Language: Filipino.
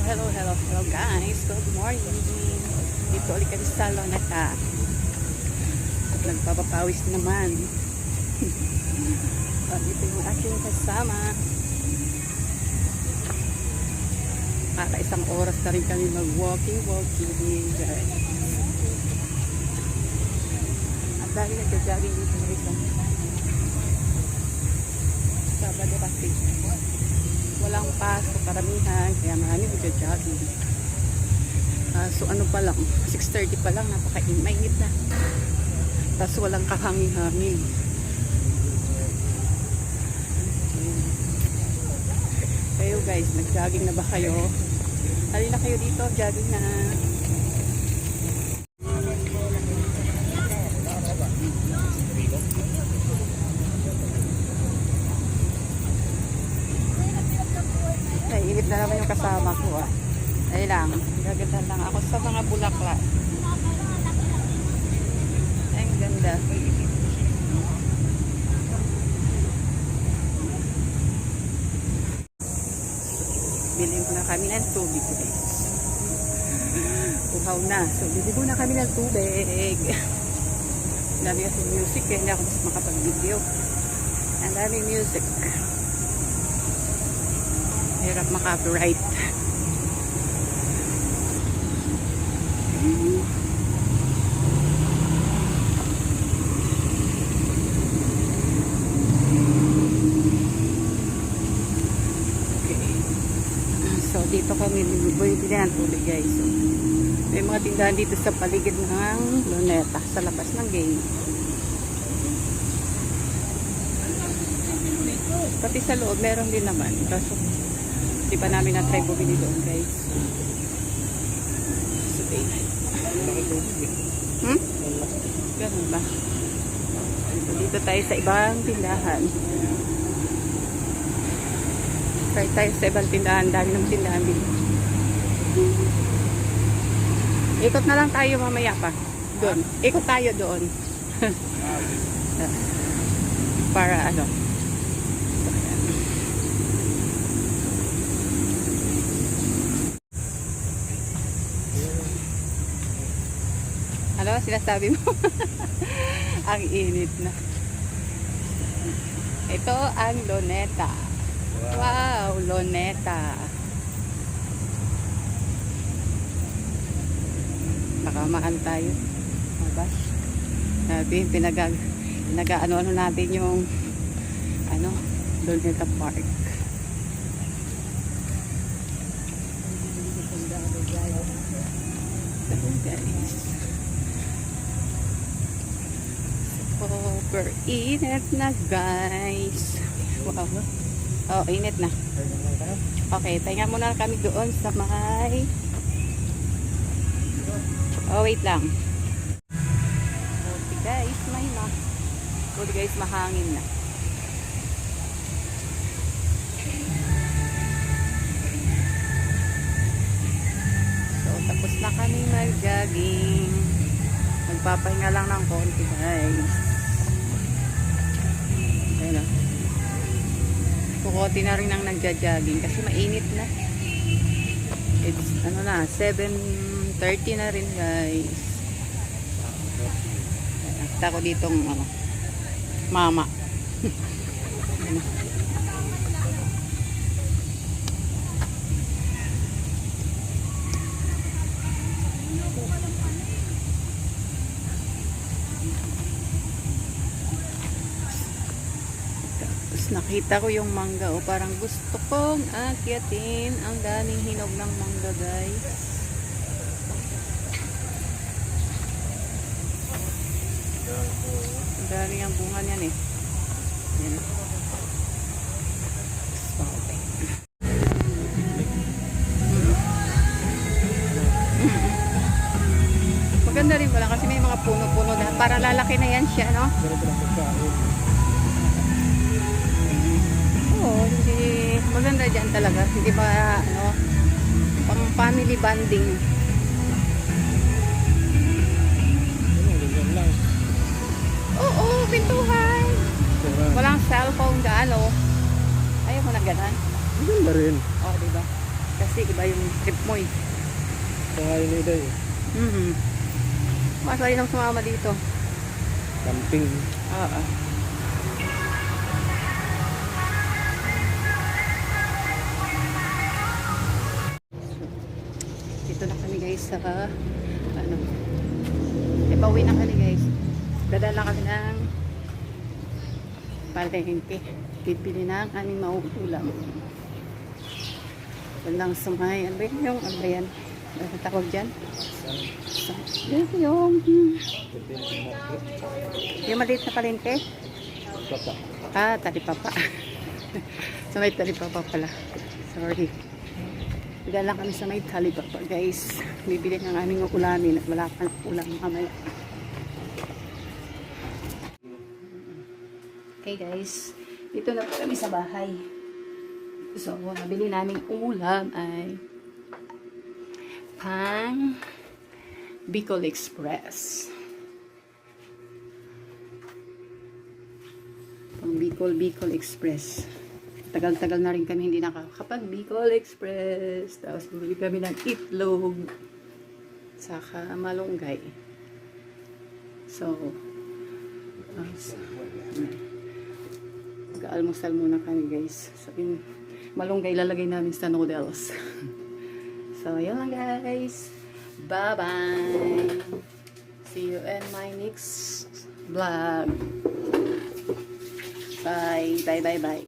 Hello guys. Good morning. Dito ulit kami sa Luneta. Nagpapapawis naman. Dito yung aking kasama. Isang oras na rin kami mag-walking guys. Ang dami nagja-jogging dito na isang Sabado kasi walang pasok karamihan, kaya marami nagja-jogging. So ano pa lang, 6:30 pa lang, mainit na. Tapos walang kahangin-hangin. Kayo guys, nag-jogging na ba kayo? Halina kayo dito, jogging na. Ay, init na naman yung kasama ko ah. Ay lang, gaganda lang ako sa mga bulaklak. Ay, ang ganda. Bilhin ko na kami ng tubig guys. Uhaw na. So, bilhin ko na kami ng tubig. Ang dami kasi music eh. Hindi ako mas makapag-video. Ang dami music. Hirap maka-copyright. So, dito kami bumibili ng tubig guys. So, may mga tindahan dito sa paligid ng Luneta, sa labas ng gate. Pati sa loob, meron din naman. Kaso, di pa namin na-try bumili doon guys. So, ganun ba? So, dito tayo sa ibang tindahan. Try tayo sa ibang tindahan. Dami ng tindahan dito. Ikot na lang tayo mamaya pa. Doon. Ikot tayo doon. Para ano. Ano? Sinasabi mo? Ang init na. Ito ang Luneta. Wow, Luneta. Nakamaan tayo. Mabas. Sabi, pinag-ano natin yung Luneta Park. Guys. Super init na guys. Wow. Oh, init na. Okay, tayo muna kami doon sa may... Oh, wait lang. Okay guys, mahangin na. So, tapos na kami mag-jogging. Magpapahinga lang ng konti guys. Ayun na. Kukunti na rin ang nagja-jogging kasi mainit na. It's 7:30 na rin guys. Nakita ko ditong mama. Nakita ko yung mangga parang gusto kong akyatin. Ang daming hinog ng mangga guys. Ang daming ang bunga niyan eh. Yan. Maganda rin pala kasi may mga puno-puno na para lalaki na yan siya, no? Hindi maganda dyan talaga, hindi ba pang family bonding. Oo, pintuhan walang cellphone gaano, ayaw mo na ganan. Maganda rin. Oh, diba? Kasi iba yung trip mo eh. Kaya yun ito eh. Masaya nang sumama dito. Camping. Oo. Dito na kami guys sa ano. Pauwi na kami guys. Dadala kami ng palengke. Bibili ng aming mauulam. Walang sumay. Ano ba yung ano ba yan? Ano tawag dyan? Yung maliit na palengke? Papa. Ah, talipapa. Sa may talipapa pala. Sorry. Bigyan lang kami sa may talipapa, guys. Bibili ng aming ulamin at wala pa ulam mamaya. Okay, guys. Dito na po kami sa bahay. So, nabili naming ulam ay pang Bicol Express. Pang Bicol Express. Tagal-tagal na rin kami hindi nakakapag Bicol Express. Tapos bumili kami ng itlog. Saka malunggay. So, mag-almusal muna kami guys. So, yung malunggay lalagay namin sa noodles. So, yun lang guys. Bye-bye. See you in my next vlog. Bye. Bye.